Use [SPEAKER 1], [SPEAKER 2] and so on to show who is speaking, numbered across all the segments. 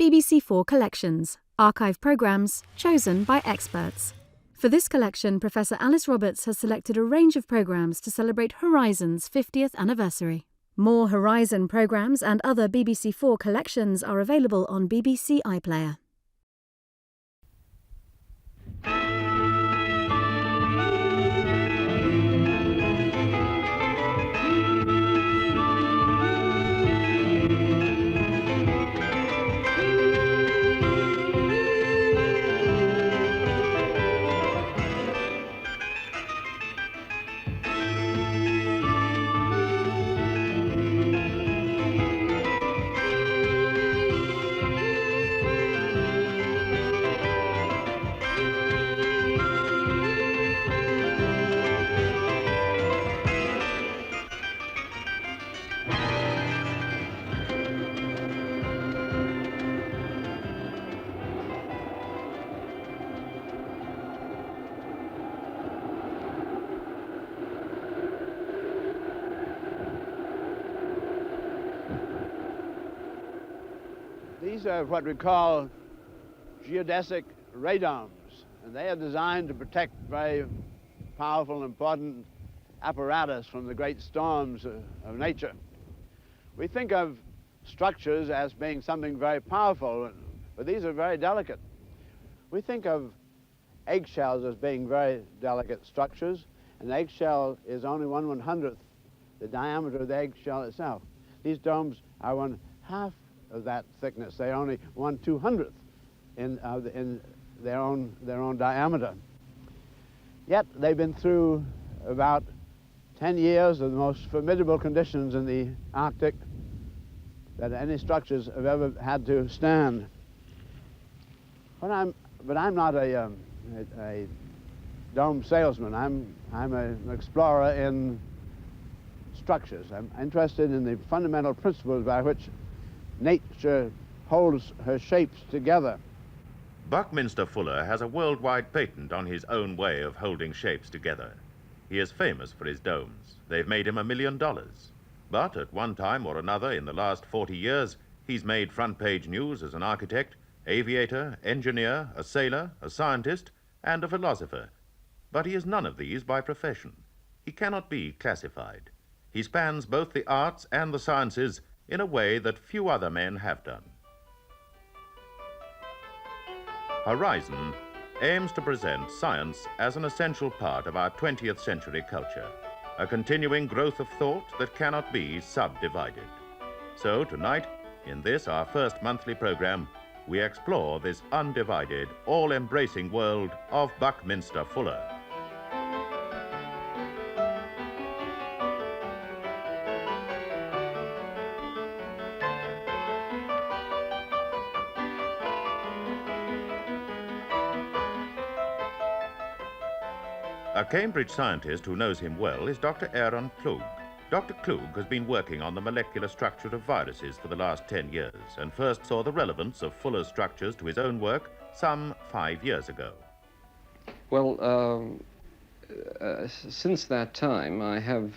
[SPEAKER 1] BBC4 collections, archive programmes chosen by experts. For this collection, Professor Alice Roberts has selected a range of programmes to celebrate Horizon's 50th anniversary. More Horizon programmes and other BBC4 collections are available on BBC iPlayer.
[SPEAKER 2] These are what we call geodesic radomes, and they are designed to protect very powerful and important apparatus from the great storms of nature. We think of structures as being something very powerful, but these are very delicate. We think of eggshells as being very delicate structures, and the eggshell is only 1/100th the diameter of the eggshell itself. These domes are 1/2 of that thickness. They're only 1/200th in their own diameter. Yet they've been through about 10 years of the most formidable conditions in the Arctic that any structures have ever had to stand. But I'm not a dome salesman. I'm an explorer in structures. I'm interested in the fundamental principles by which nature holds her shapes together.
[SPEAKER 3] Buckminster Fuller has a worldwide patent on his own way of holding shapes together. He is famous for his domes. They've made him $1 million. But at one time or another in the last 40 years, he's made front-page news as an architect, aviator, engineer, a sailor, a scientist, and a philosopher. But he is none of these by profession. He cannot be classified. He spans both the arts and the sciences in a way that few other men have done. Horizon aims to present science as an essential part of our 20th century culture, a continuing growth of thought that cannot be subdivided. So tonight, in this, our first monthly program, we explore this undivided, all-embracing world of Buckminster Fuller. A Cambridge scientist who knows him well is Dr. Aaron Klug. Dr. Klug has been working on the molecular structure of viruses for the last 10 years and first saw the relevance of Fuller's structures to his own work some 5 years ago.
[SPEAKER 4] Well, since that time, I have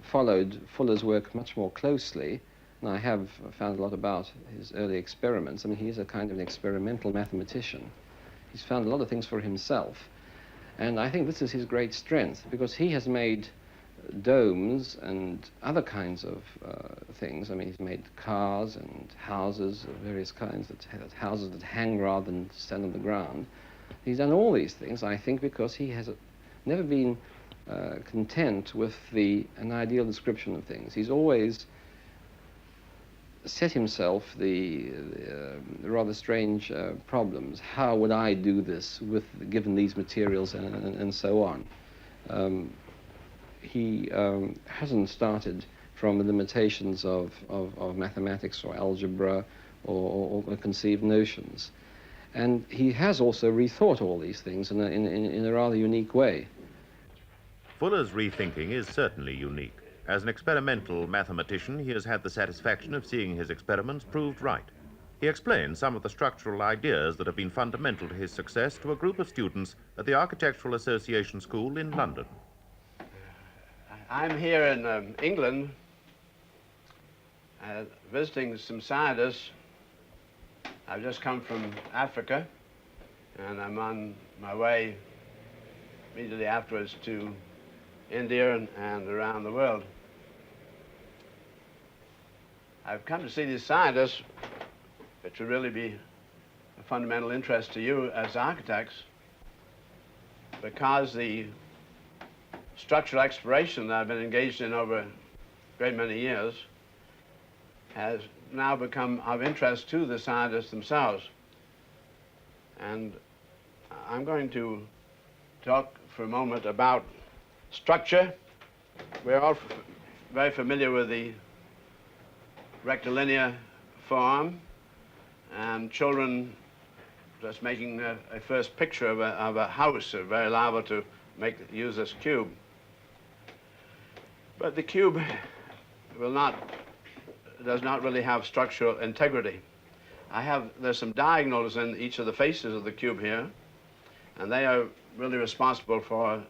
[SPEAKER 4] followed Fuller's work much more closely, and I have found a lot about his early experiments. I mean, he's a kind of an experimental mathematician. He's found a lot of things for himself. And I think this is his great strength, because he has made domes and other kinds of things. I mean, he's made cars and houses of various kinds, houses that hang rather than stand on the ground. He's done all these things, I think, because he has never been content with an ideal description of things. He's always set himself the rather strange problems. How would I do this given these materials and so on? He hasn't started from the limitations of mathematics or algebra or conceived notions. And he has also rethought all these things in a rather unique way.
[SPEAKER 3] Fuller's rethinking is certainly unique. As an experimental mathematician, he has had the satisfaction of seeing his experiments proved right. He explains some of the structural ideas that have been fundamental to his success to a group of students at the Architectural Association School in London.
[SPEAKER 2] I'm here in England visiting some scientists I've just come from Africa, and I'm on my way immediately afterwards to India and around the world. I've come to see these scientists, which would really be a fundamental interest to you as architects, because the structural exploration that I've been engaged in over a great many years has now become of interest to the scientists themselves. And I'm going to talk for a moment about structure. We're all very familiar with the rectilinear form, and children just making a first picture of a house are very liable to use this cube. But the cube does not really have structural integrity. There's some diagonals in each of the faces of the cube here, and they are really responsible for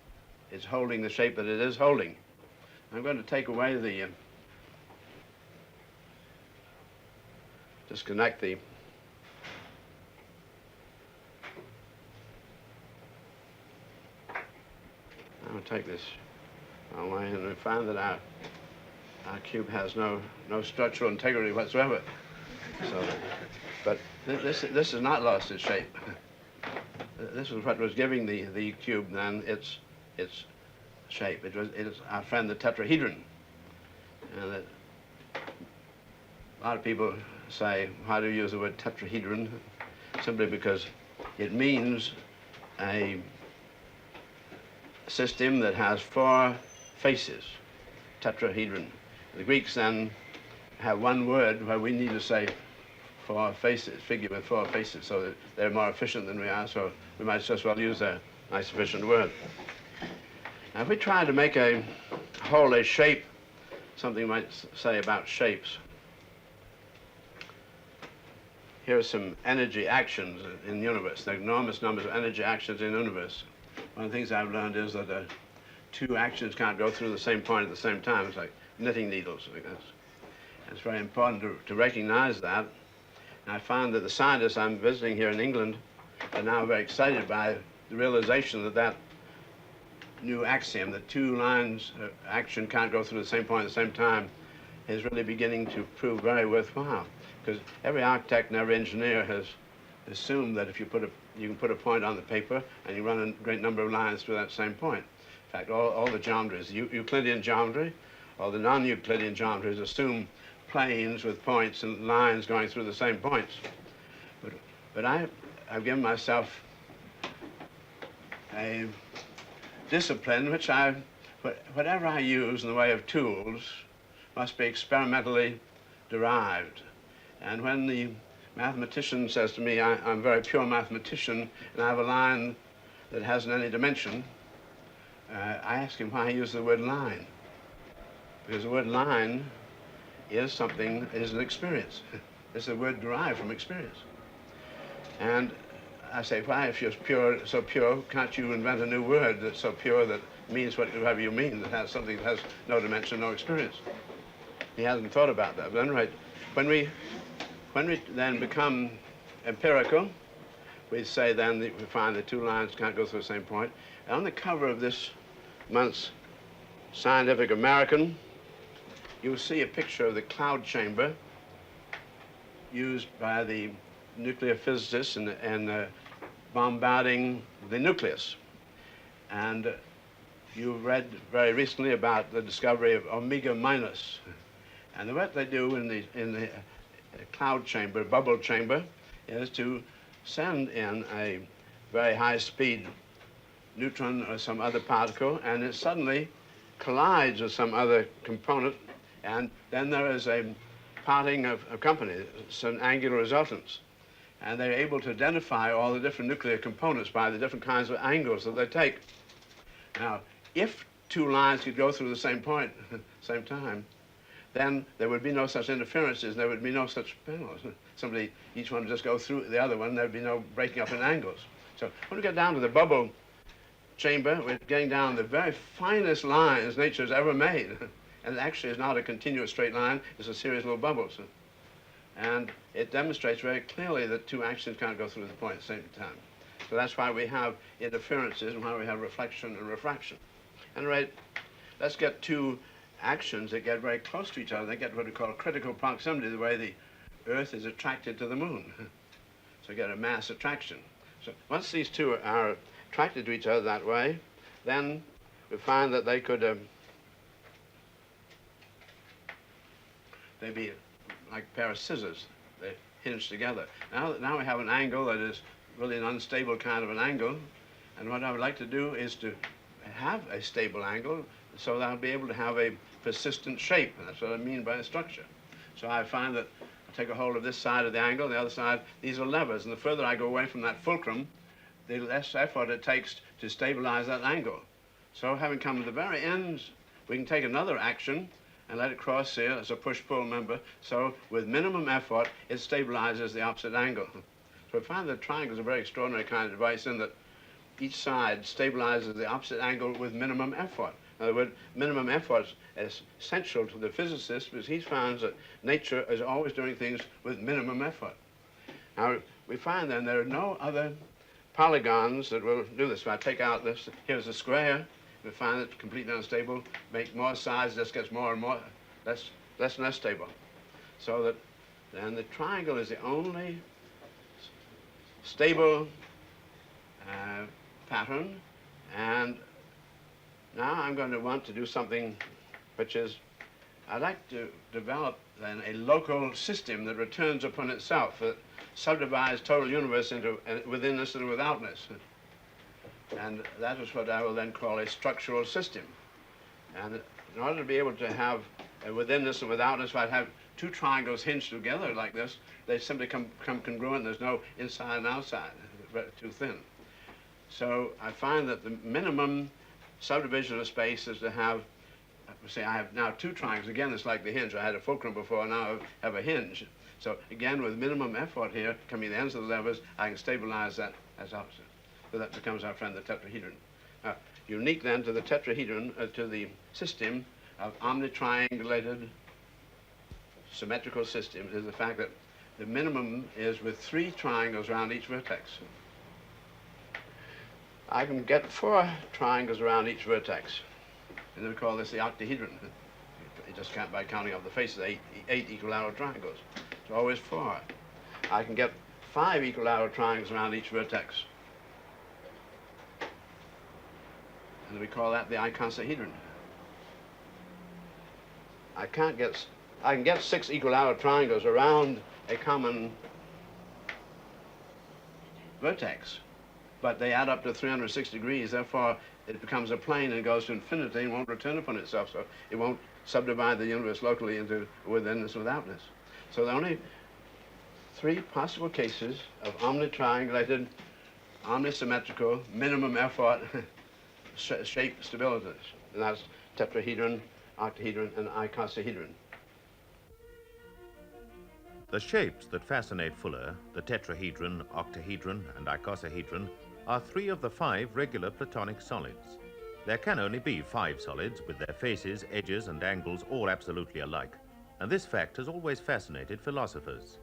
[SPEAKER 2] its holding the shape that it is holding. I'm going to take away disconnect the I'll take this away, and we find that our cube has no structural integrity whatsoever. So, but this has not lost its shape. This is what was giving the cube then its shape. It is our friend the tetrahedron, and a lot of people say, why do you use the word tetrahedron? Simply because it means a system that has 4 faces, tetrahedron. The Greeks then have one word where we need to say 4 faces, figure with 4 faces, so that they're more efficient than we are, so we might just as well use a nice efficient word. Now, if we try to make a shape, something you might say about shapes. Here are some energy actions in the universe. There are enormous numbers of energy actions in the universe. One of the things I've learned is that 2 actions can't go through the same point at the same time. It's like knitting needles like this. And it's very important to recognize that. And I found that the scientists I'm visiting here in England are now very excited by the realization that new axiom, that 2 lines of action can't go through the same point at the same time, is really beginning to prove very worthwhile. Because every architect and every engineer has assumed that if you can put a point on the paper and you run a great number of lines through that same point. In fact, all the geometries, Euclidean geometry, or the non-Euclidean geometries assume planes with points and lines going through the same points. But I've given myself a discipline which whatever I use in the way of tools must be experimentally derived. And when the mathematician says to me, I'm a very pure mathematician, and I have a line that hasn't any dimension, I ask him why he uses the word line. Because the word line is an experience. It's a word derived from experience. And I say, why, if you're so pure, can't you invent a new word that's so pure that means whatever you mean, that has something that has no dimension, no experience? He hasn't thought about that. But anyway, when we then become empirical, we say then that we find that 2 lines can't go through the same point. And on the cover of this month's Scientific American, you'll see a picture of the cloud chamber used by the nuclear physicists in bombarding the nucleus. And you read very recently about the discovery of omega minus. And what they do in the cloud chamber, bubble chamber, is to send in a very high-speed neutron or some other particle, and it suddenly collides with some other component, and then there is a parting of company, some angular resultants. And they're able to identify all the different nuclear components by the different kinds of angles that they take. Now, if 2 lines could go through the same point at the same time, then there would be no such interferences, there would be no such panels. Each one would just go through the other one, there'd be no breaking up in angles. So when we get down to the bubble chamber, we're getting down the very finest lines nature's ever made. And it actually is not a continuous straight line, it's a series of little bubbles. And it demonstrates very clearly that two actions can't go through the point at the same time. So that's why we have interferences and why we have reflection and refraction. And right, let's get two actions that get very close to each other. They get what we call critical proximity, the way the Earth is attracted to the moon. So you get a mass attraction. So once these two are attracted to each other that way, then we find that they could they'd be like a pair of scissors. They hinge together. Now we have an angle that is really an unstable kind of an angle, and what I would like to do is to have a stable angle so that I'll be able to have a persistent shape, and that's what I mean by a structure. So I find that I take a hold of this side of the angle, and the other side, these are levers, and the further I go away from that fulcrum, the less effort it takes to stabilize that angle. So having come to the very ends, we can take another action and let it cross here as a push-pull member. So with minimum effort, it stabilizes the opposite angle. So I find that triangle is a very extraordinary kind of device in that each side stabilizes the opposite angle with minimum effort. In other words, minimum effort is essential to the physicist because he finds that nature is always doing things with minimum effort. Now, we find then there are no other polygons that will do this. If I take out this, here's a square, we find it completely unstable, make more sides, this gets more and more, less and less stable. So that then the triangle is the only stable pattern, and now I'm going to want to do something which is, I'd like to develop then a local system that returns upon itself, that subdivides total universe into withinness and withoutness. And that is what I will then call a structural system. And in order to be able to have a withinness and withoutness, if I have two triangles hinged together like this, they simply come congruent. There's no inside and outside. It's too thin. So I find that the minimum subdivision of space is to have, say I have now two triangles. Again, it's like the hinge. I had a fulcrum before, now I have a hinge. So again, with minimum effort here, coming to the ends of the levers, I can stabilize that as opposite. So that becomes our friend, the tetrahedron. Unique then to the tetrahedron, to the system of omnitriangulated symmetrical systems is the fact that the minimum is with three triangles around each vertex. I can get 4 triangles around each vertex. And then we call this the octahedron. You just count by counting off the faces, 8 equilateral triangles. It's always 4. I can get 5 equilateral triangles around each vertex. And we call that the icosahedron. I can get 6 equilateral triangles around a common vertex, but they add up to 306 degrees. Therefore, it becomes a plane and goes to infinity and won't return upon itself. So it won't subdivide the universe locally into withinness and withoutness. So there are only 3 possible cases of omnitriangulated, omnisymmetrical, minimum effort shape stabilities. And that's tetrahedron, octahedron, and icosahedron.
[SPEAKER 3] The shapes that fascinate Fuller, the tetrahedron, octahedron, and icosahedron, are 3 of the 5 regular Platonic solids. There can only be 5 solids with their faces, edges, and angles all absolutely alike, and this fact has always fascinated philosophers.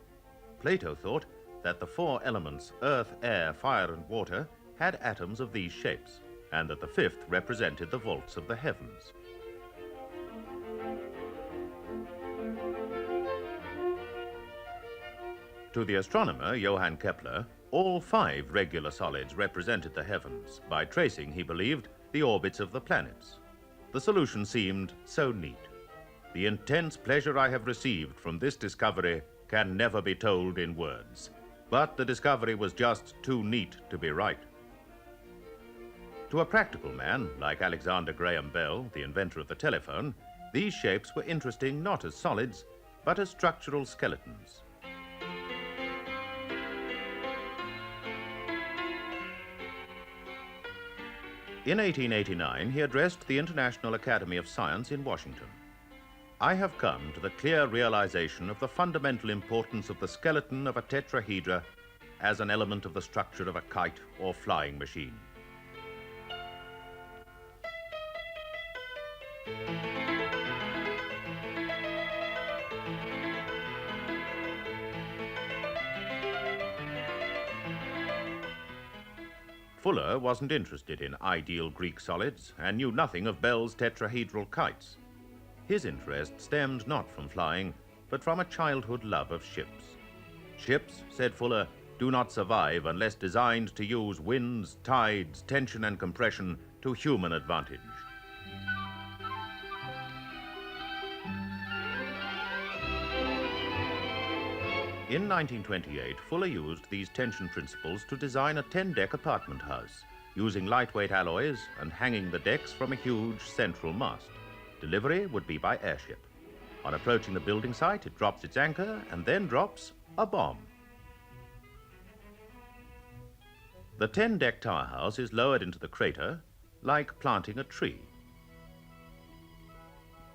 [SPEAKER 3] Plato thought that the 4 elements, earth, air, fire, and water, had atoms of these shapes, and that the 5th represented the vaults of the heavens. To the astronomer Johann Kepler, all 5 regular solids represented the heavens. By tracing, he believed, the orbits of the planets. The solution seemed so neat. The intense pleasure I have received from this discovery can never be told in words. But the discovery was just too neat to be right. To a practical man, like Alexander Graham Bell, the inventor of the telephone, these shapes were interesting not as solids, but as structural skeletons. In 1889, he addressed the International Academy of Science in Washington. I have come to the clear realization of the fundamental importance of the skeleton of a tetrahedra as an element of the structure of a kite or flying machine. Fuller wasn't interested in ideal Greek solids and knew nothing of Bell's tetrahedral kites. His interest stemmed not from flying, but from a childhood love of ships. Ships, said Fuller, do not survive unless designed to use winds, tides, tension and compression to human advantage. In 1928, Fuller used these tension principles to design a 10-deck apartment house, using lightweight alloys and hanging the decks from a huge central mast. Delivery would be by airship. On approaching the building site, it drops its anchor and then drops a bomb. The 10-deck tower house is lowered into the crater like planting a tree.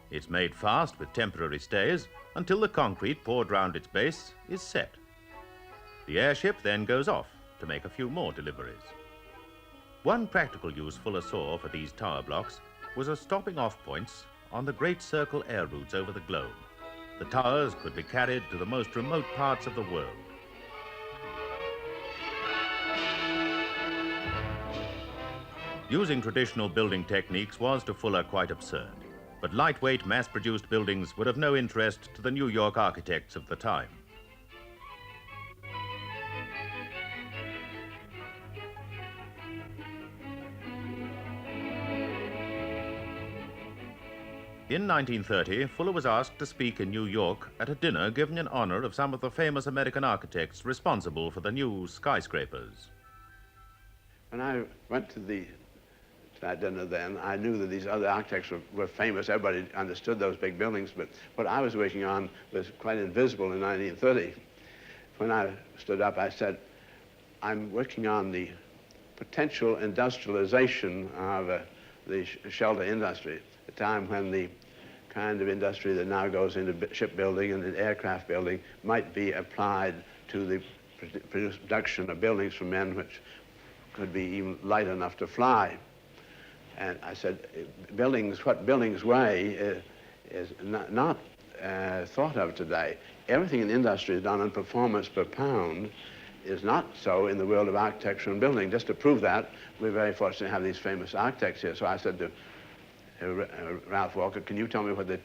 [SPEAKER 3] It's made fast with temporary stays until the concrete poured round its base is set. The airship then goes off to make a few more deliveries. One practical use Fuller saw for these tower blocks was as stopping off points on the great circle air routes over the globe. The towers could be carried to the most remote parts of the world. Using traditional building techniques was to Fuller quite absurd, but lightweight, mass-produced buildings would of no interest to the New York architects of the time. In 1930, Fuller was asked to speak in New York at a dinner given in honor of some of the famous American architects responsible for the new skyscrapers.
[SPEAKER 2] When I went to that dinner then, I knew that these other architects were famous. Everybody understood those big buildings, but what I was working on was quite invisible in 1930. When I stood up, I said, I'm working on the potential industrialization of the shelter industry, a time when the kind of industry that now goes into shipbuilding and aircraft building might be applied to the production of buildings for men which could be even light enough to fly. And I said, what buildings weigh is not thought of today. Everything in industry is done on performance per pound is not so in the world of architecture and building. Just to prove that, we're very fortunate to have these famous architects here. So I said to Ralph Walker, can you tell me what the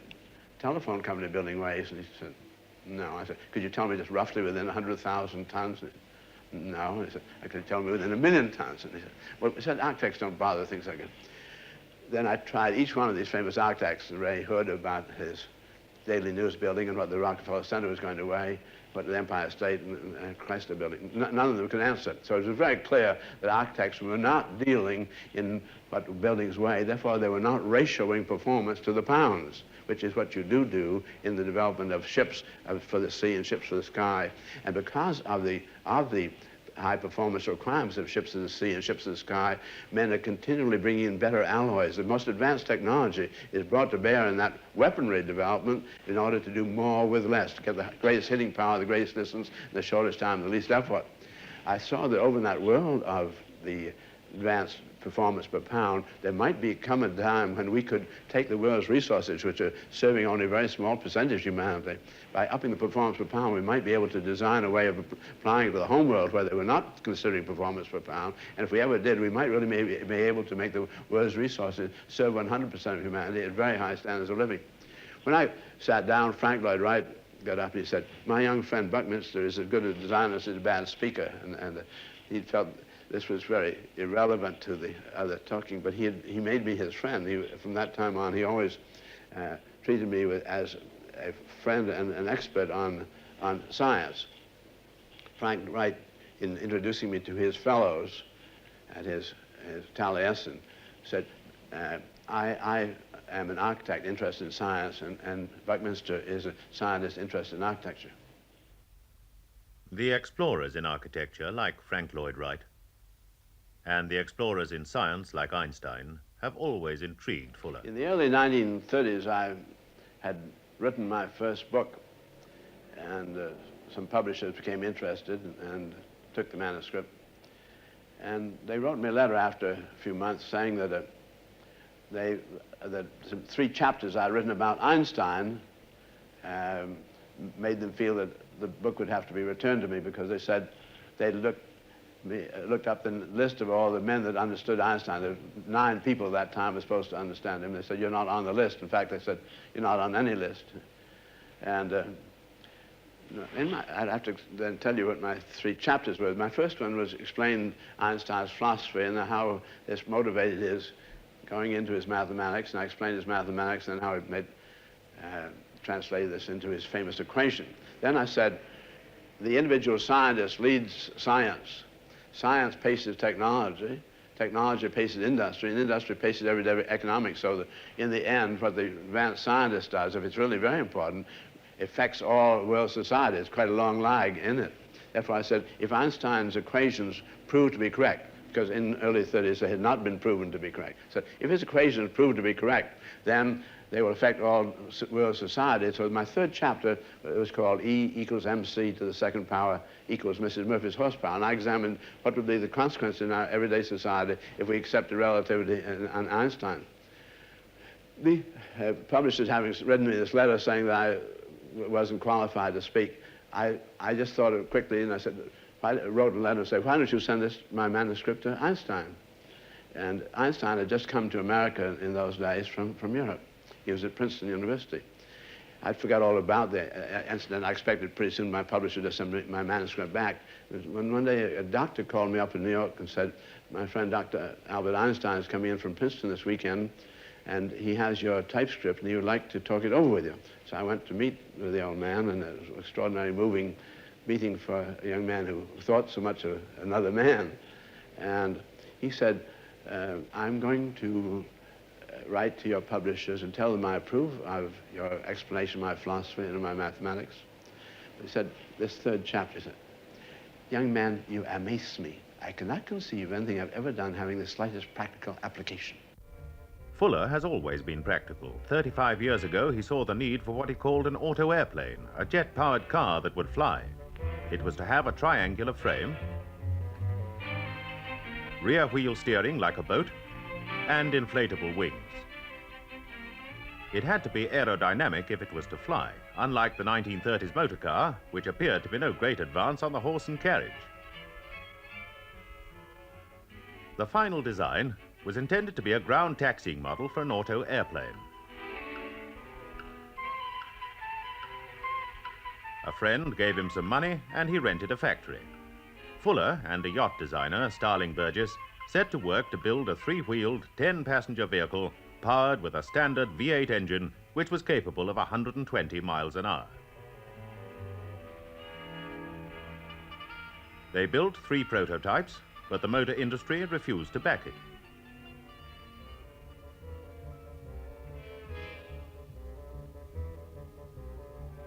[SPEAKER 2] telephone company building weighs? And he said, no. I said, could you tell me just roughly within 100,000 tons? No. He said, I could tell me within 1 million tons. And he said, well, he said, architects don't bother things like that. Then I tried each one of these famous architects, Ray Hood about his Daily News building and what the Rockefeller Center was going to weigh, what the Empire State and Chrysler building. None of them could answer it. So it was very clear that architects were not dealing in what buildings weigh. Therefore, they were not ratioing performance to the pounds, which is what you do in the development of ships for the sea and ships for the sky. And because of the high performance requirements of ships of the sea and ships of the sky, men are continually bringing in better alloys. The most advanced technology is brought to bear in that weaponry development in order to do more with less, to get the greatest hitting power, the greatest distance, in the shortest time, the least effort. I saw that over in that world of the advanced performance per pound, there might come a time when we could take the world's resources, which are serving only a very small percentage of humanity. By upping the performance per pound, we might be able to design a way of applying it to the home world where they were not considering performance per pound. And if we ever did, we might really be able to make the world's resources serve 100% of humanity at very high standards of living. When I sat down, Frank Lloyd Wright got up and he said, my young friend Buckminster is as good a designer as he's a bad speaker. And he felt this was very irrelevant to the other talking, but he made me his friend. From that time on, he always treated me as a friend and an expert on science. Frank Wright, in introducing me to his fellows at his Taliesin, said, I am an architect interested in science, and Buckminster is a scientist interested in architecture.
[SPEAKER 3] The explorers in architecture, like Frank Lloyd Wright, and the explorers in science, like Einstein, have always intrigued Fuller.
[SPEAKER 2] In the early 1930s, I had written my first book, and some publishers became interested and took the manuscript. And they wrote me a letter after a few months saying that some 3 chapters I'd written about Einstein made them feel that the book would have to be returned to me, because they said they'd looked looked up the list of all the men that understood Einstein. There were 9 people at that time were supposed to understand him. They said, you're not on the list. In fact, they said, you're not on any list. And I'd have to then tell you what my 3 chapters were. My first one was explain Einstein's philosophy and how this motivated his going into his mathematics, and I explained his mathematics and how it made, translated this into his famous equation. Then I said, the individual scientist leads science. Science paces technology. Technology paces industry, and industry paces everyday economics, so that in the end, what the advanced scientist does, if it's really very important, affects all world society. It's quite a long lag in it. Therefore, I said, if Einstein's equations prove to be correct, because in the early 30s they had not been proven to be correct. So if his equations prove to be correct, then they will affect all world society. So my 3rd chapter was called E equals MC to the 2nd power equals Mrs. Murphy's horsepower. And I examined what would be the consequence in our everyday society if we accepted relativity and Einstein. The publishers, having written me this letter saying that I wasn't qualified to speak, I just thought of it quickly, and I said, I wrote a letter and said, why don't you send my manuscript to Einstein? And Einstein had just come to America in those days from Europe. He was at Princeton University. I forgot all about the incident. I expected pretty soon my publisher to send my manuscript back. When one day a doctor called me up in New York and said, my friend Dr. Albert Einstein is coming in from Princeton this weekend, and he has your typescript, and he would like to talk it over with you. So I went to meet with the old man, and it was an extraordinarily moving meeting for a young man who thought so much of another man. And he said, I'm going to write to your publishers and tell them I approve of your explanation of my philosophy and of my mathematics. He said, this 3rd chapter, he said, young man, you amaze me. I cannot conceive of anything I've ever done having the slightest practical application.
[SPEAKER 3] Fuller has always been practical. 35 years ago, he saw the need for what he called an auto airplane, a jet-powered car that would fly. It was to have a triangular frame, rear wheel steering like a boat, and inflatable wings. It had to be aerodynamic if it was to fly, unlike the 1930s motor car, which appeared to be no great advance on the horse and carriage. The final design was intended to be a ground taxiing model for an auto airplane. A friend gave him some money and he rented a factory. Fuller and a yacht designer, Starling Burgess, set to work to build a 3-wheeled, 10-passenger vehicle powered with a standard V8 engine which was capable of 120 miles an hour. They built 3 prototypes, but the motor industry refused to back it.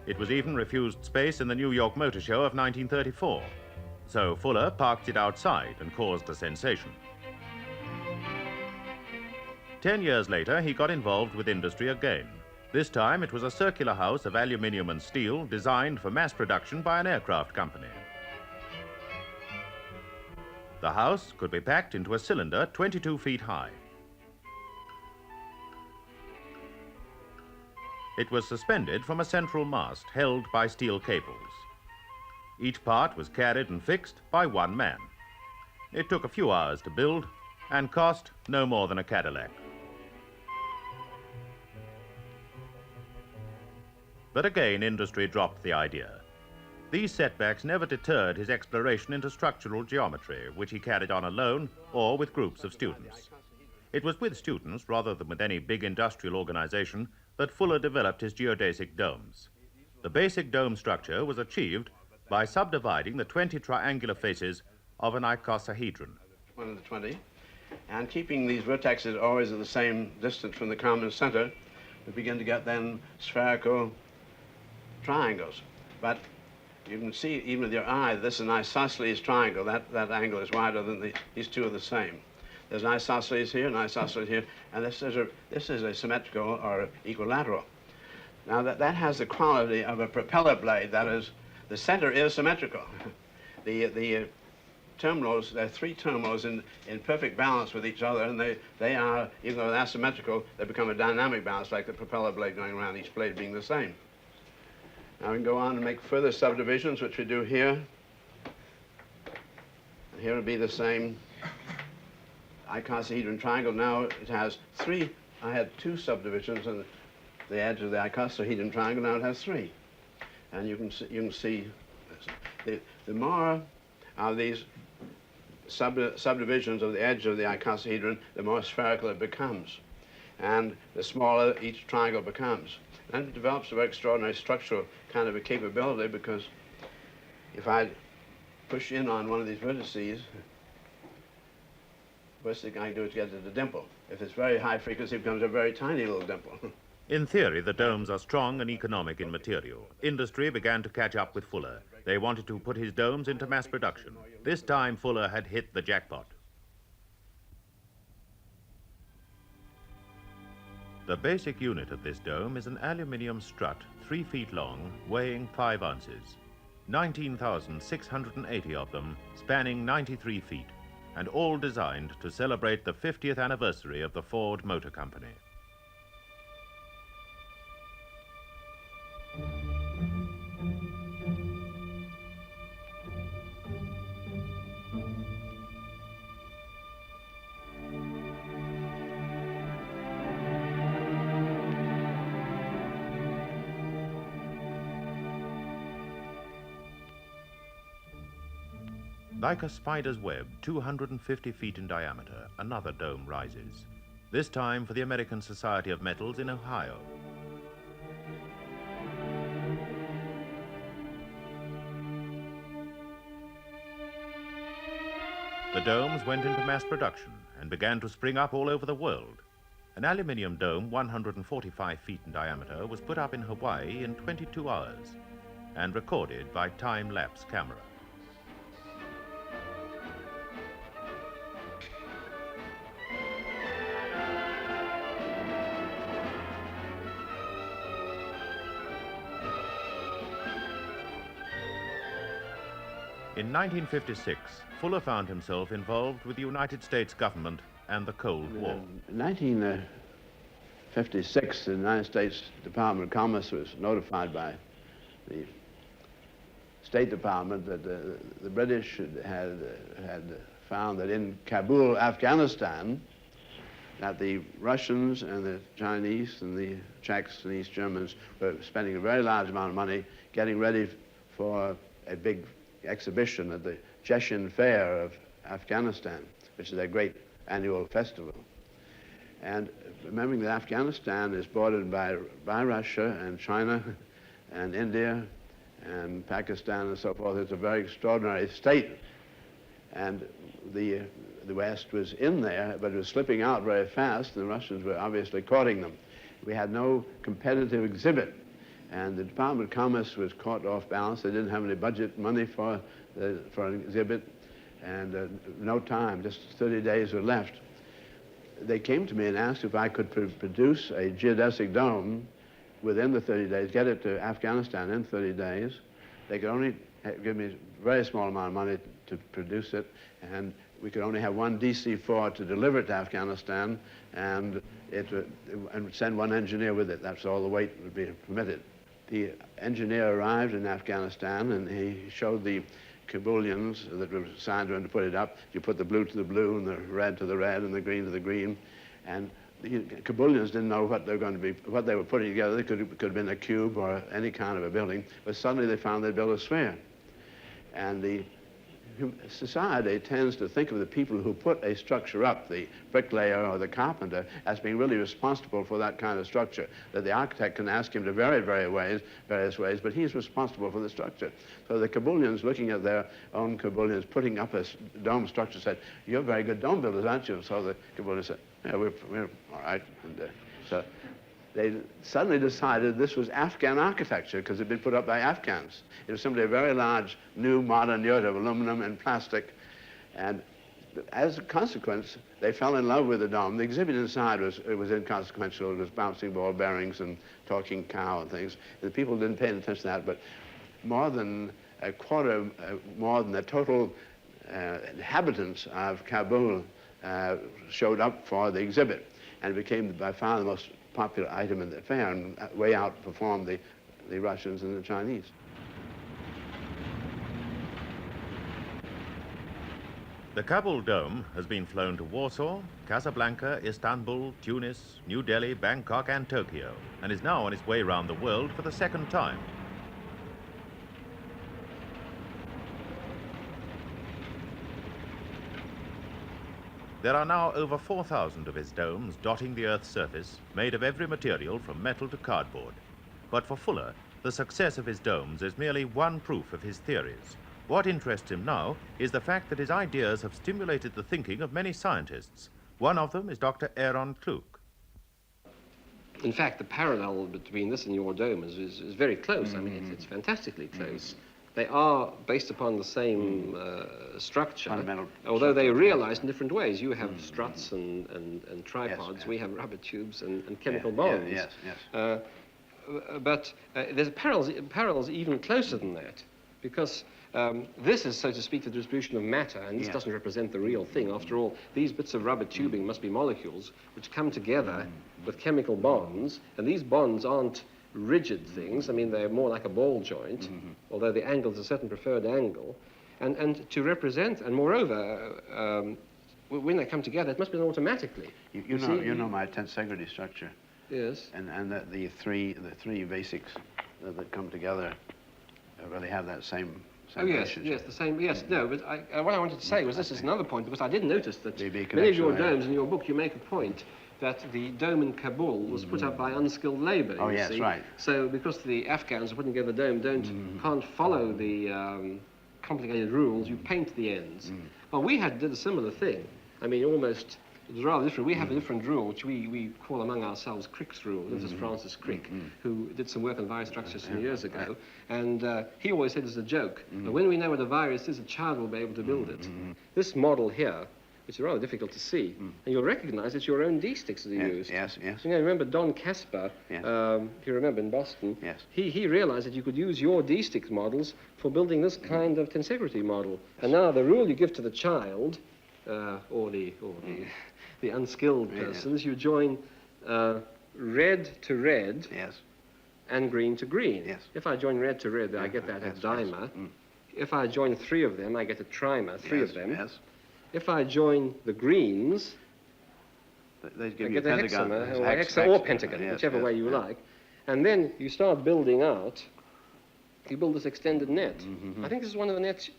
[SPEAKER 3] It was even refused space in the New York Motor Show of 1934. So Fuller parked it outside and caused a sensation. 10 years later, he got involved with industry again. This time, it was a circular house of aluminium and steel designed for mass production by an aircraft company. The house could be packed into a cylinder 22 feet high. It was suspended from a central mast held by steel cables. Each part was carried and fixed by one man. It took a few hours to build and cost no more than a Cadillac. But again, industry dropped the idea. These setbacks never deterred his exploration into structural geometry, which he carried on alone or with groups of students. It was with students, rather than with any big industrial organization, that Fuller developed his geodesic domes. The basic dome structure was achieved by subdividing the 20 triangular faces of an icosahedron.
[SPEAKER 2] 1 and 20, and keeping these vertexes always at the same distance from the common center, we begin to get then spherical triangles. But you can see, even with your eye, this is an isosceles triangle. That angle is wider than these two are the same. There's an isosceles here, an isosceles here, and this is a symmetrical or equilateral. Now that has the quality of a propeller blade. That is, the center is symmetrical. The terminals, there are 3 terminals in perfect balance with each other, and they are, even though they're asymmetrical, they become a dynamic balance, like the propeller blade going around, each blade being the same. Now we can go on and make further subdivisions, which we do here. Here will be the same icosahedron triangle. Now it has three. I had two subdivisions on the edge of the icosahedron triangle. Now it has three. And you can see the more of these subdivisions of the edge of the icosahedron, the more spherical it becomes. And the smaller each triangle becomes. And it develops a very extraordinary structural kind of a capability, because if I push in on one of these vertices, first thing I do is get to the dimple. If it's very high frequency, it becomes a very tiny little dimple.
[SPEAKER 3] In theory, the domes are strong and economic in material. Industry began to catch up with Fuller. They wanted to put his domes into mass production. This time, Fuller had hit the jackpot. The basic unit of this dome is an aluminium strut, 3 feet long, weighing 5 ounces. 19,680 of them, spanning 93 feet, and all designed to celebrate the 50th anniversary of the Ford Motor Company. Like a spider's web, 250 feet in diameter, another dome rises. This time for the American Society of Metals in Ohio. The domes went into mass production and began to spring up all over the world. An aluminium dome 145 feet in diameter was put up in Hawaii in 22 hours and recorded by time-lapse camera. In 1956, Fuller found himself involved with the United States government and the Cold War.
[SPEAKER 2] In 1956, the United States Department of Commerce was notified by the State Department that the British had found that in Kabul, Afghanistan, that the Russians and the Chinese and the Czechs and East Germans were spending a very large amount of money getting ready for a big exhibition at the Chechen Fair of Afghanistan, which is their great annual festival. And remembering that Afghanistan is bordered by Russia and China and India and Pakistan and so forth, it's a very extraordinary state. And the West was in there, but it was slipping out very fast, and the Russians were obviously courting them. We had no competitive exhibit. And the Department of Commerce was caught off balance. They didn't have any budget money for an exhibit, and no time, just 30 days were left. They came to me and asked if I could produce a geodesic dome within the 30 days, get it to Afghanistan in 30 days. They could only give me a very small amount of money to produce it, and we could only have one DC-4 to deliver it to Afghanistan, and send one engineer with it. That's all the weight would be permitted. The engineer arrived in Afghanistan, and he showed the Kabulians that were assigned to him to put it up. You put the blue to the blue, and the red to the red, and the green to the green. And the Kabulians didn't know what they were going to be, what they were putting together. It could have been a cube or any kind of a building, but suddenly they found they'd built a sphere. And the society tends to think of the people who put a structure up, the bricklayer or the carpenter, as being really responsible for that kind of structure, that the architect can ask him to various ways, but he's responsible for the structure. So the Kabulians, looking at their own Kabulians putting up a dome structure, said, "You're very good dome builders, aren't you?" So the Kabulians said, "Yeah, we're all right." And so they suddenly decided this was Afghan architecture because it had been put up by Afghans. It was simply a very large, new, modern unit of aluminum and plastic. And as a consequence, they fell in love with the dome. The exhibit inside was inconsequential. It was bouncing ball bearings and talking cow and things. And people didn't pay attention to that, but more than a quarter, more than the total inhabitants of Kabul showed up for the exhibit. And it became by far the most popular item in the fair, and way outperformed the Russians and the Chinese.
[SPEAKER 3] The Kabul dome has been flown to Warsaw, Casablanca, Istanbul, Tunis, New Delhi, Bangkok and Tokyo, and is now on its way around the world for the second time. There are now over 4,000 of his domes dotting the Earth's surface, made of every material from metal to cardboard. But for Fuller, the success of his domes is merely one proof of his theories. What interests him now is the fact that his ideas have stimulated the thinking of many scientists. One of them is Dr. Aaron Kluk.
[SPEAKER 4] In fact, the parallel between this and your dome is very close. I mean, it's fantastically close. They are based upon the same structure, although they realized in different ways. You have struts and tripods. We have rubber tubes and chemical bonds. But there's parallels even closer than that, because this is, so to speak, the distribution of matter, and this doesn't represent the real thing. After all, these bits of rubber tubing must be molecules which come together with chemical bonds, and these bonds aren't rigid things. I mean, they're more like a ball joint, although the angle is a certain preferred angle. And to represent, and moreover, when they come together, it must be done automatically.
[SPEAKER 2] You know my tensegrity structure.
[SPEAKER 4] Yes.
[SPEAKER 2] And the three basics that come together really have that same
[SPEAKER 4] yes, the same, yes, no, but what I wanted to say was this is another point, because I did notice that many of your domes in your book, you make a point that the dome in Kabul was put up by unskilled labor, you see.
[SPEAKER 2] Right.
[SPEAKER 4] So because the Afghans are putting together the dome can't follow the complicated rules, you paint the ends. Well, we did a similar thing. I mean, almost, it was rather different. We have a different rule, which we call among ourselves Crick's rule. This is Francis Crick, who did some work on virus structures some years ago. And he always said as a joke, when we know what a virus is, a child will be able to build it. This model here, which is rather difficult to see, and you'll recognize it's your own D-sticks that you used.
[SPEAKER 2] Yes.
[SPEAKER 4] So, you know, remember Don Caspar, if you remember in Boston, he realized that you could use your D-sticks models for building this kind of tensegrity model. And now the rule you give to the child, or the unskilled persons, you join red to red and green to green. If I join red to red, I get that as dimer. If I join 3 of them, I get a trimer, 3 of them. If I join the greens,
[SPEAKER 2] they give
[SPEAKER 4] I
[SPEAKER 2] you
[SPEAKER 4] get a hexamer, or pentagon, whichever way you like. And then you start building out, you build this extended net. I think this is one of the nets,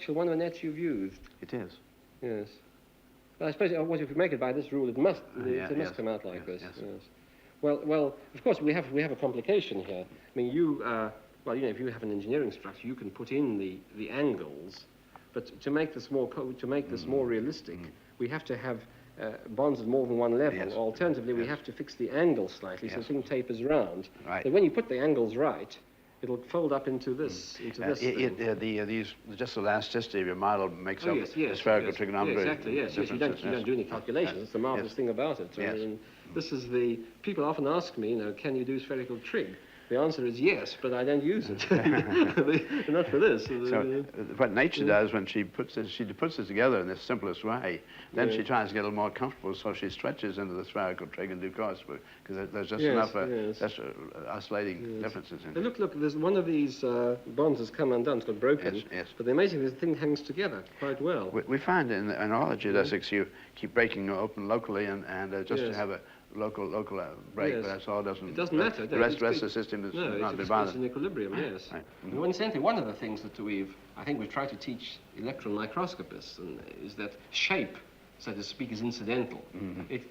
[SPEAKER 4] one of the nets you've used.
[SPEAKER 2] It is.
[SPEAKER 4] Yes. But I suppose if you make it by this rule, it must come out like this. Yes. Well, of course, we have a complication here. I mean, well, you know, if you have an engineering structure, you can put in the angles, but to make this more realistic, we have to have bonds at more than one level. Alternatively, we have to fix the angle slightly so the thing tapers round. But when you put the angles right, it'll fold up into this. Just the elasticity of your model makes up the spherical trigonometry. Exactly. Yes. You don't do any calculations. That's the marvelous thing about it. I mean, this is people often ask me, you know, can you do spherical trig? The answer is yes, but I don't use it. Not for this.
[SPEAKER 2] So what nature does when she puts it together in the simplest way, then she tries to get a little more comfortable, so she stretches into the spherical trig in due course, because there's just enough oscillating differences in it.
[SPEAKER 4] Look, there's one of these bonds has come undone, it's got broken, but the amazing thing is the thing hangs together quite well.
[SPEAKER 2] We find in all the geodesics you keep breaking open locally and just to have a local break, but that's all. It doesn't matter. The rest of the system is not be bothered.
[SPEAKER 4] It's in equilibrium, yes. Well, incidentally, one of the things that I think we've tried to teach electron microscopists is that shape, so to speak, is incidental. The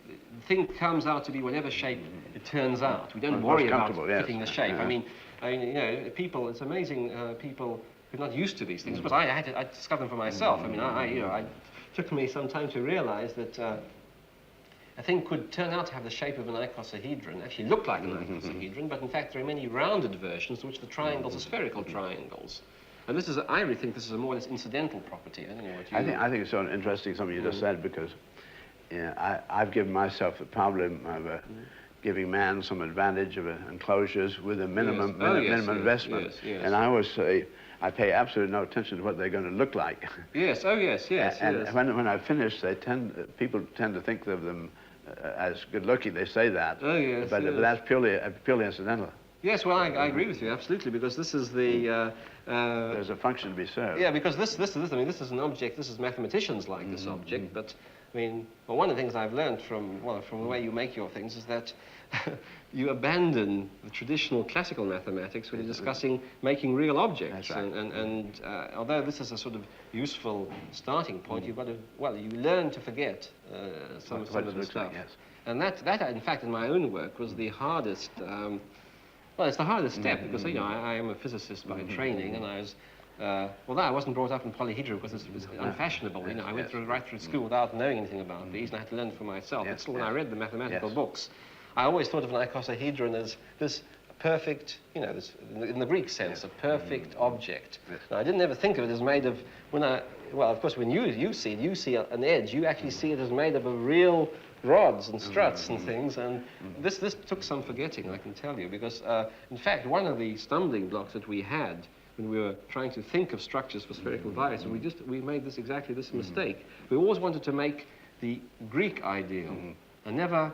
[SPEAKER 4] thing comes out to be whatever shape it turns out. We don't worry about fitting the shape. I mean, you know, people. It's amazing. People who are not used to these things. Because I discovered them for myself. I mean, it took me some time to realize that. A thing could turn out to have the shape of an icosahedron, actually look like an icosahedron, but in fact there are many rounded versions in which the triangles are spherical triangles. And this is, I really think this is a more or less incidental property. I don't know what you
[SPEAKER 2] I think it's so interesting something you just said, because I've given myself the problem of giving man some advantage of enclosures with a minimum investment. And I always say, I pay absolutely no attention to what they're going to look like.
[SPEAKER 4] Yes,
[SPEAKER 2] And when I finish, people tend to think of them as good-looking. They say that. But that's purely incidental.
[SPEAKER 4] Yes, well, I agree with you, absolutely, because this is the
[SPEAKER 2] There's a function to be served.
[SPEAKER 4] Yeah, because this is an object. This is mathematicians like this object, but I mean, well, one of the things I've learned from the way you make your things is that you abandon the traditional classical mathematics when you're discussing making real objects.
[SPEAKER 2] That's right.
[SPEAKER 4] And although this is a sort of useful starting point, you've got to, well, you learn to forget some of the stuff.
[SPEAKER 2] Like, yes.
[SPEAKER 4] And that, in fact, in my own work was the hardest. Well, it's the hardest step because, you know, I am a physicist by training, and I was, although I wasn't brought up in polyhedra because it was unfashionable, you know, I went right through school without knowing anything about these, and I had to learn for myself. But still, when I read the mathematical books, I always thought of an icosahedron as this perfect, you know, this, in the Greek sense, a perfect object. Now, I didn't ever think of it as made of, well, of course, when you see an edge, you actually see it as made of a real rods and struts and things, and this took some forgetting, I can tell you, because in fact one of the stumbling blocks that we had when we were trying to think of structures for spherical virus, and we made exactly this mistake. We always wanted to make the Greek ideal, and never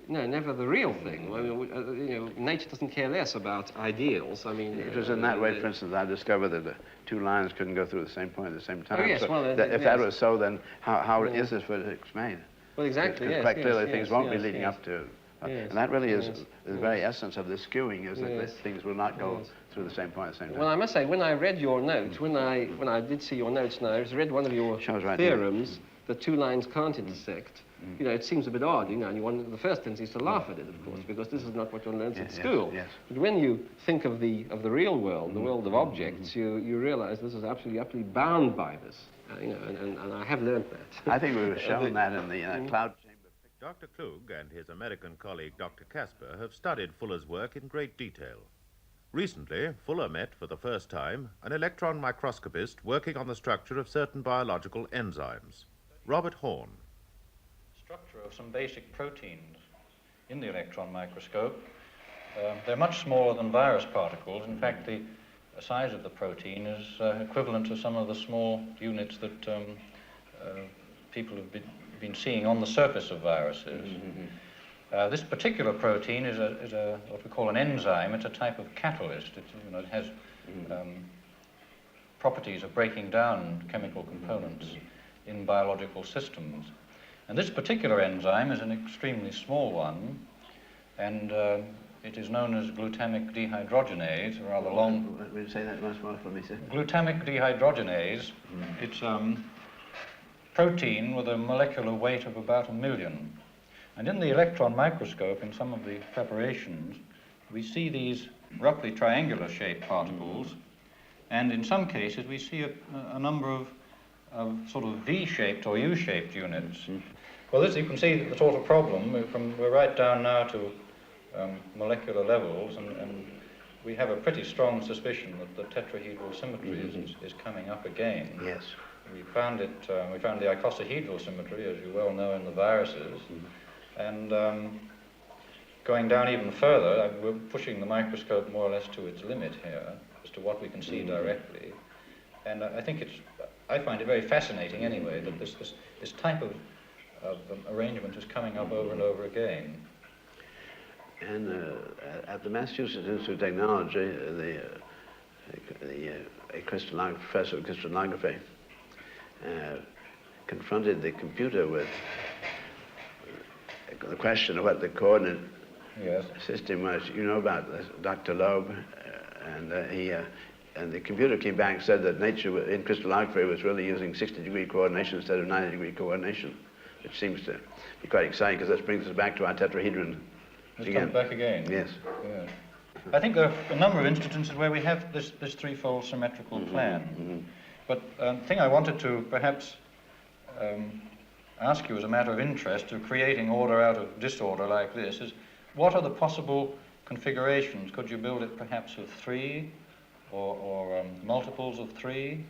[SPEAKER 4] the real thing. I mean, you know, nature doesn't care less about ideals. I mean,
[SPEAKER 2] it was in that way, for instance, I discovered that the two lines couldn't go through the same point at the same time.
[SPEAKER 4] Oh, yes,
[SPEAKER 2] so
[SPEAKER 4] well,
[SPEAKER 2] if that was so, then how is this physics made?
[SPEAKER 4] Well, exactly,
[SPEAKER 2] Because quite clearly things won't be leading up to... and that really is the very essence of the skewing, is that things will not go through the same point at the same time.
[SPEAKER 4] Well, I must say, when I read your note, when I did see your notes, and I read one of your theorems, that two lines can't intersect, you know, it seems a bit odd, you know, and the first tendency is to laugh at it, of course, because this is not what one learns at school. But when you think of the real world, the world of objects, you realize this is absolutely bound by this. You know, and I have learned that.
[SPEAKER 2] I think we were shown that in the cloud chamber.
[SPEAKER 3] Dr. Klug and his American colleague, Dr. Casper, have studied Fuller's work in great detail. Recently, Fuller met for the first time an electron microscopist working on the structure of certain biological enzymes, Robert Horn.
[SPEAKER 5] Structure of some basic proteins in the electron microscope. They're much smaller than virus particles. In fact, the size of the protein is equivalent to some of the small units that people have been seeing on the surface of viruses. This particular protein is what we call an enzyme. It's a type of catalyst. It has properties of breaking down chemical components in biological systems. And this particular enzyme is an extremely small one, and it is known as glutamic dehydrogenase, a rather long...
[SPEAKER 2] Will you say that once more for me, sir?
[SPEAKER 5] Glutamic dehydrogenase, it's protein with a molecular weight of about 1 million. And in the electron microscope, in some of the preparations, we see these roughly triangular shaped particles, and in some cases we see a number of sort of V-shaped or U-shaped units. Well, this, you can see the sort of problem. We're right down now to molecular levels, and we have a pretty strong suspicion that the tetrahedral symmetry is coming up again.
[SPEAKER 2] Yes.
[SPEAKER 5] We found it. We found the icosahedral symmetry, as you well know, in the viruses, and going down even further, we're pushing the microscope more or less to its limit here as to what we can see directly. And I find it very fascinating anyway that this type of arrangement is coming up over and over again.
[SPEAKER 2] And at the Massachusetts Institute of Technology, a professor of crystallography confronted the computer with the question of what the coordinate system was. You know about this, Dr. Loeb, and the computer came back and said that nature in crystallography was really using 60-degree coordination instead of 90-degree coordination, which seems to be quite exciting because this brings us back to our tetrahedron.
[SPEAKER 5] It's come back again.
[SPEAKER 2] Yes.
[SPEAKER 5] Yeah. I think there are a number of instances where we have this threefold symmetrical plan. But the thing I wanted to perhaps ask you as a matter of interest to creating order out of disorder like this is, what are the possible configurations? Could you build it perhaps of 3 or multiples of 3?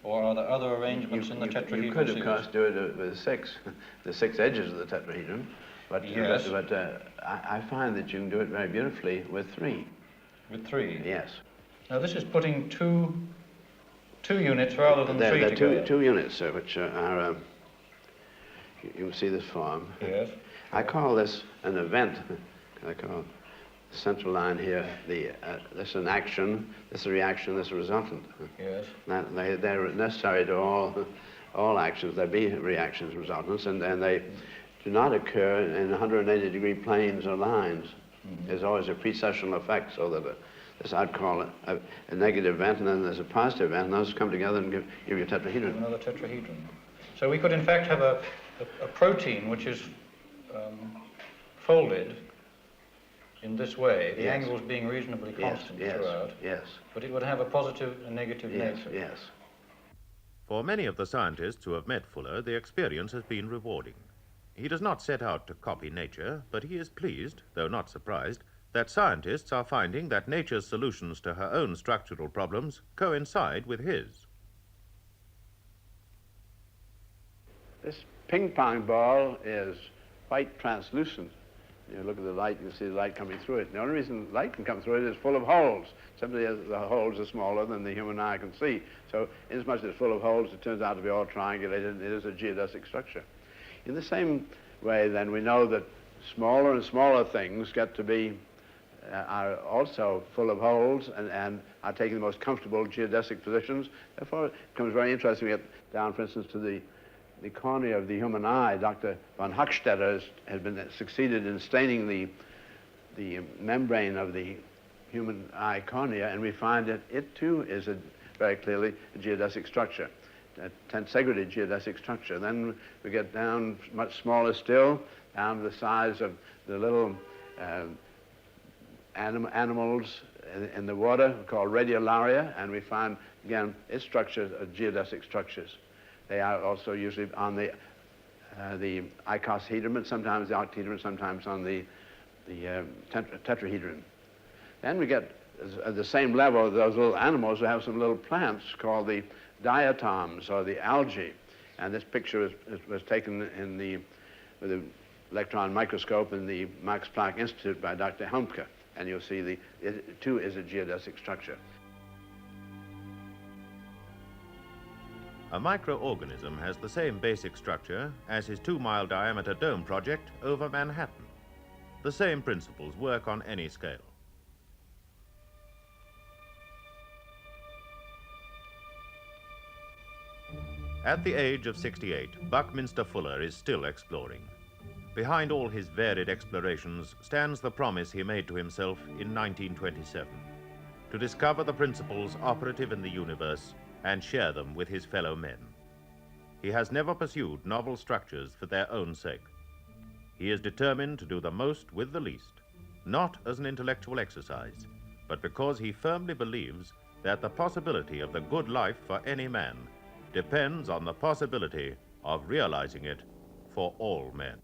[SPEAKER 5] Or are there other arrangements in the tetrahedron?
[SPEAKER 2] You could, of course, do it with 6, the 6 edges of the tetrahedron. But, I find that you can do it very beautifully with 3.
[SPEAKER 5] With 3?
[SPEAKER 2] Yes.
[SPEAKER 5] Now this is putting two units rather than 3 together.
[SPEAKER 2] Two units, sir, which are, you can see this form.
[SPEAKER 5] Yes.
[SPEAKER 2] I call this an event. I call central line here, this is an action, this is a reaction, this is a resultant.
[SPEAKER 5] Yes.
[SPEAKER 2] They're necessary to all actions. There be reactions, resultants, and they do not occur in 180-degree planes or lines. There's always a precessional effect, so that this I'd call a negative event, and then there's a positive event, and those come together and give you a tetrahedron.
[SPEAKER 5] Another tetrahedron. So we could in fact have a protein which is folded in this way, the angles being reasonably constant throughout.
[SPEAKER 2] Yes.
[SPEAKER 5] But it would have a positive and negative nature.
[SPEAKER 2] Yes.
[SPEAKER 3] For many of the scientists who have met Fuller, the experience has been rewarding. He does not set out to copy nature, but he is pleased, though not surprised, that scientists are finding that nature's solutions to her own structural problems coincide with his.
[SPEAKER 2] This ping-pong ball is quite translucent. You look at the light, you see the light coming through it. The only reason light can come through it is full of holes, simply as the holes are smaller than the human eye can see. So inasmuch as it's full of holes, it turns out to be all triangulated, and it is a geodesic structure. In the same way, then, we know that smaller and smaller things get to be, are also full of holes and are taking the most comfortable geodesic positions. Therefore, it becomes very interesting to get down, for instance, to the cornea of the human eye. Dr. von Hochstetter has been succeeded in staining the membrane of the human eye cornea, and we find that it too is very clearly a geodesic structure, a tensegrity geodesic structure. Then we get down much smaller still, down to the size of the little animals in the water called radiolaria, and we find again its structures are geodesic structures. They are also usually on the icosahedron, sometimes the octahedron, sometimes on the tetrahedron. Then we get, at the same level of those little animals, we have some little plants called the diatoms, or the algae. And this picture was taken with the electron microscope in the Max Planck Institute by Dr. Helmke. And you'll see it too is a geodesic structure.
[SPEAKER 3] A microorganism has the same basic structure as his 2-mile diameter dome project over Manhattan. The same principles work on any scale. At the age of 68, Buckminster Fuller is still exploring. Behind all his varied explorations stands the promise he made to himself in 1927, to discover the principles operative in the universe and share them with his fellow men. He has never pursued novel structures for their own sake. He is determined to do the most with the least, not as an intellectual exercise, but because he firmly believes that the possibility of the good life for any man depends on the possibility of realizing it for all men.